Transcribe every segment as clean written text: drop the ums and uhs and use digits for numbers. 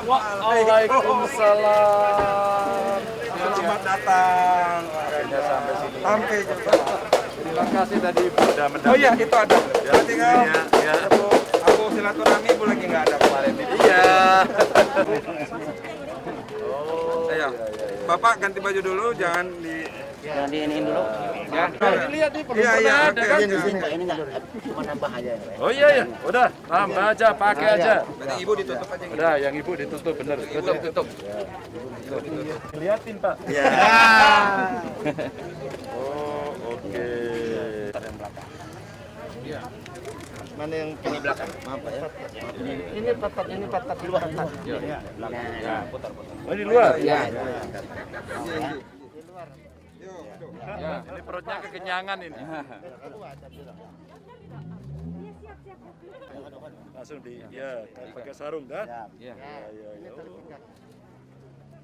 Waalaikumsalam. Selamat datang. Akhirnya sampai sini. Sampai juga. Terima kasih tadi Ibu sudah mendampingi. Oh iya, itu ada. Ya, Tinggal ya. aku silaturahmi, Ibu lagi nggak ada kemarin ini. Iya. Ayo, Bapak ganti baju dulu, jangan di. Jangan diinin dulu. Ya, dilihat nih belum Iya, pernah iya, ada oke. kan? Ini enggak cuma nambah aja. Oh iya ya, udah tambah aja, pakai aja. Berarti Ibu ditutup aja. Udah, yang Ibu ditutup bener, tutup. Lihatin Pak. Ya. Oh oke. Mana yang ini belakang? Maaf Pak ya. Ini patat di luar. Ya, putar. Oh di luar? Ya. Ya, ini perutnya kekenyangan ini. Langsung pakai sarung kan? Ya. Ya.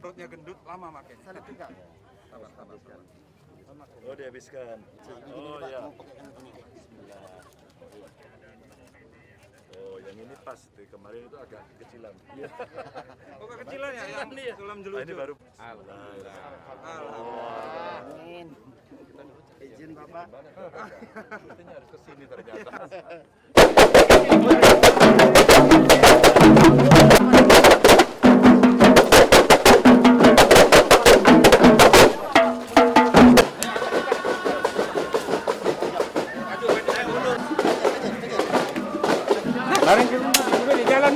Perutnya gendut, lama makin. Sabar. Oh dihabiskan. Oh ya. Oh yang ini pas tuh, kemarin itu agak kecilan. Oh, kekecilan ya, yang sulam Ini jelucu. baru. Amin. Izin Bapak. Sepertinya harus kesini ternyata. Mari juga di jalan.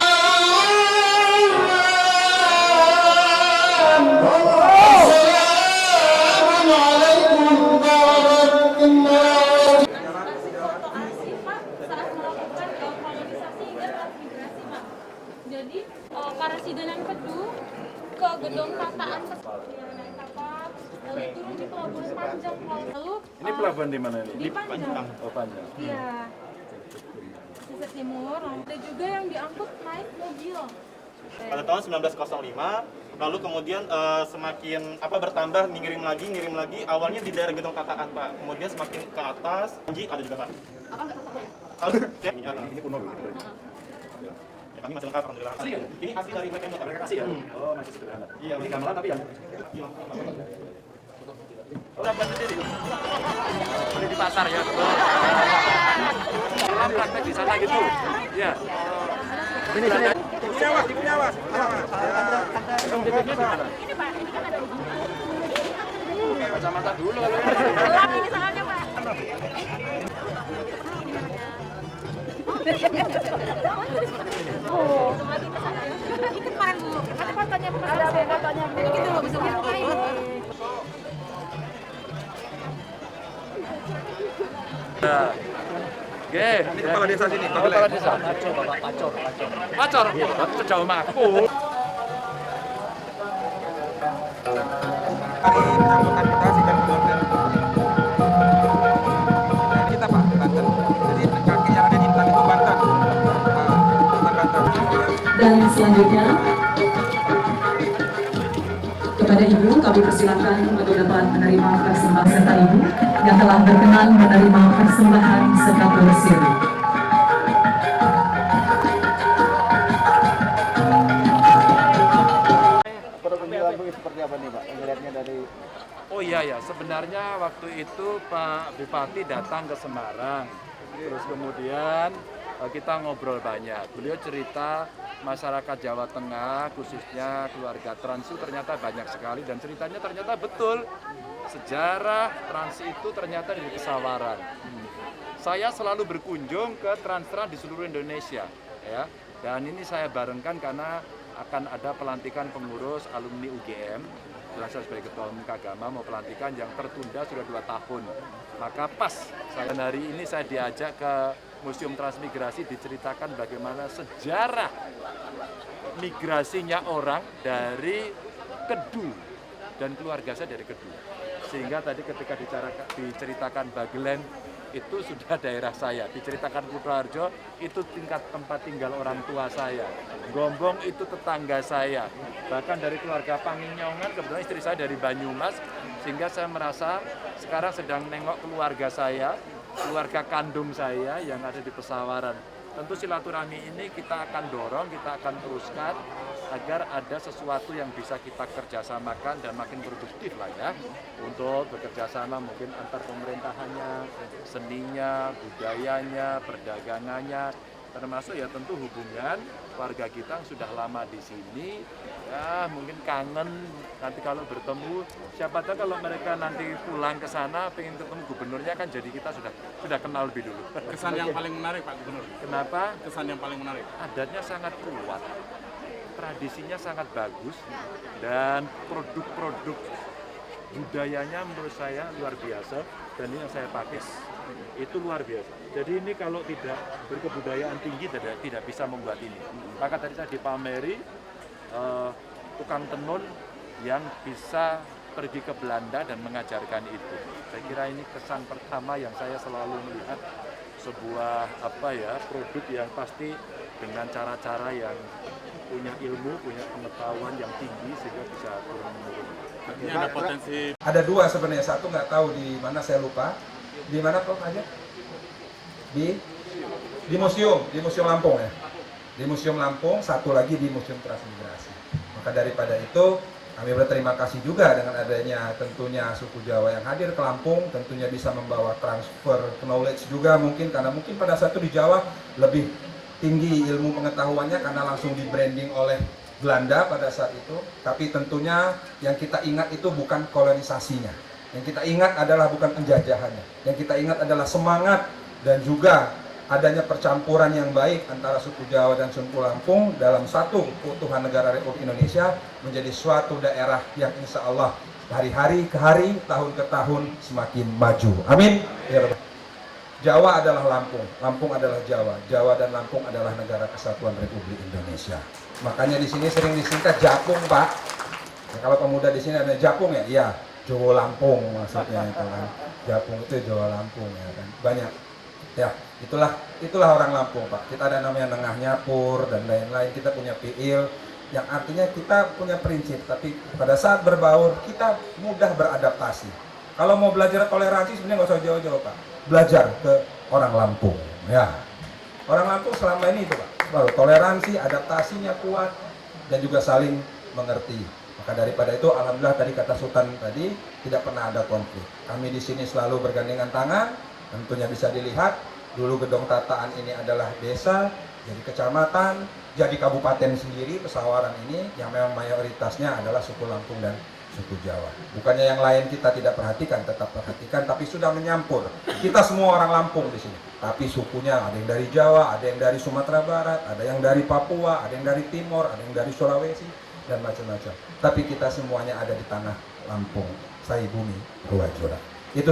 Jadi Karasidenan Pedu ke gedung tataan naik kapal lalu turun di pelabuhan Panjang lalu Ini pelabuhan di mana ini? di Panjang. Oh Panjang. Iya. Sisi timur. Ada juga yang diangkut naik mobil. Pada tahun 1905, lalu kemudian semakin bertambah ngirim lagi, awalnya di daerah Gedung Tataan Pak, kemudian semakin ke atas, ada juga Pak. Ini kuno gitu. Ya, kami masih lengkap alhamdulillah. Ini asli dari mereka yang kasih ya. Oh masih sederhana. Iya, Ini gamelan tapi yang berapa sendiri? beli di pasar ya. Dalam praktek di sana gitu. Ya. Ini saya. Punya awas. Kacamata dulu. Gelap ini soalnya, Pak. Oh, itu kemarin Bu. Ada fotonya Bu. Ada fotonya Bu. Ini dulu bisa ngapain? Oke. Ini kepala desa sini, Pak Kepala Glenn. desa. Pacor. Sejauh aku. Hari menyambutkan kita sidang keluarga. Kita Pak, Banten. Jadi kaki yang ada di Intan itu Banten. Banten. Dan selanjutnya kepada Ibu kami persilakan untuk dapat menerima persembahan serta Ibu yang telah berkenan menerima persembahan sekatul siri. Seperti apa nih Pak? Melihatnya dari Oh iya ya, sebenarnya waktu itu Pak Bupati datang ke Semarang. Terus kemudian kita ngobrol banyak. Beliau cerita masyarakat Jawa Tengah, khususnya keluarga Trans itu ternyata banyak sekali dan ceritanya ternyata betul. Sejarah Trans itu ternyata dari Pesawaran. Saya selalu berkunjung ke Trans-Trans di seluruh Indonesia, ya. Dan ini saya barengkan karena akan ada pelantikan pengurus alumni UGM. Saya sebagai ketua umum Kagama mau pelantikan yang tertunda sudah 2 tahun. Maka pas dan hari ini saya diajak ke Museum Transmigrasi diceritakan bagaimana sejarah migrasinya orang dari Kedu dan keluarga saya dari Kedu. Sehingga tadi ketika diceritakan Bagelen itu sudah daerah saya, diceritakan Kutoarjo itu tingkat tempat tinggal orang tua saya, Gombong itu tetangga saya, bahkan dari keluarga Panginyongan, kebetulan istri saya dari Banyumas, sehingga saya merasa sekarang sedang nengok keluarga saya, keluarga kandung saya yang ada di Pesawaran. tentu silaturahmi ini kita akan dorong, kita akan teruskan agar ada sesuatu yang bisa kita kerjasamakan dan makin produktif lah ya, untuk bekerjasama mungkin antar pemerintahannya, seninya, budayanya, perdagangannya, termasuk ya tentu hubungan warga kita yang sudah lama di sini, ya mungkin kangen nanti kalau bertemu, siapa tahu kalau mereka nanti pulang ke sana pengen ketemu gubernurnya kan, jadi kita sudah kenal lebih dulu. Kesan yang paling menarik Pak Gubernur? Kenapa? Kesan yang paling menarik? Adatnya sangat kuat, tradisinya sangat bagus, dan produk-produk budayanya menurut saya luar biasa, dan ini yang saya pakai itu luar biasa. Jadi ini kalau tidak berkebudayaan tinggi tidak bisa membuat ini. Maka tadi saya dipameri tukang tenun yang bisa pergi ke Belanda dan mengajarkan itu. Saya kira ini kesan pertama yang saya selalu melihat sebuah produk yang pasti dengan cara-cara yang punya ilmu, punya pengetahuan yang tinggi sehingga bisa turun-menurun. Artinya ada potensi. Ada dua sebenarnya, satu nggak tahu di mana, saya lupa. Di mana Prof aja? Di museum Lampung ya. Di Museum Lampung, satu lagi di Museum Transmigrasi. Maka daripada itu kami berterima kasih juga dengan adanya tentunya suku Jawa yang hadir ke Lampung, tentunya bisa membawa transfer knowledge juga mungkin, karena mungkin pada saat itu di Jawa lebih tinggi ilmu pengetahuannya karena langsung di branding oleh Belanda pada saat itu. Tapi tentunya yang kita ingat itu bukan kolonisasinya, yang kita ingat adalah bukan penjajahannya, yang kita ingat adalah semangat dan juga adanya percampuran yang baik antara suku Jawa dan suku Lampung dalam satu keutuhan negara Republik Indonesia menjadi suatu daerah yang insya Allah hari-hari ke hari, tahun ke tahun semakin maju. Amin. Ya Rabbi. Jawa adalah Lampung, Lampung adalah Jawa, Jawa dan Lampung adalah negara kesatuan Republik Indonesia. Makanya di sini sering disingkat Japung, Pak. Ya, kalau pemuda di sini ada Japung ya, iya, Jawa Lampung maksudnya itu kan. Japung itu Jawa Lampung ya kan. Banyak. Ya, itulah orang Lampung, Pak. Kita ada namanya Nengahnya, Pur dan lain-lain. Kita punya Piil yang artinya kita punya prinsip, tapi pada saat berbaur kita mudah beradaptasi. Kalau mau belajar toleransi sebenarnya nggak usah jauh-jauh, Pak. Belajar ke orang Lampung, ya. Orang Lampung selama ini itu, Pak, selalu toleransi, adaptasinya kuat, dan juga saling mengerti. Maka daripada itu, alhamdulillah tadi kata Sultan tadi tidak pernah ada konflik. Kami di sini selalu bergandengan tangan. Tentunya bisa dilihat dulu Gedong Tataan ini adalah desa, jadi kecamatan, jadi kabupaten sendiri Pesawaran ini yang memang mayoritasnya adalah suku Lampung dan suku Jawa. Bukannya yang lain kita tidak perhatikan, tetap perhatikan, tapi sudah menyampur. Kita semua orang Lampung di sini, tapi sukunya ada yang dari Jawa, ada yang dari Sumatera Barat, ada yang dari Papua, ada yang dari Timur, ada yang dari Sulawesi, dan macam-macam. Tapi kita semuanya ada di tanah Lampung, Sai Bumi Ruwajura. Itu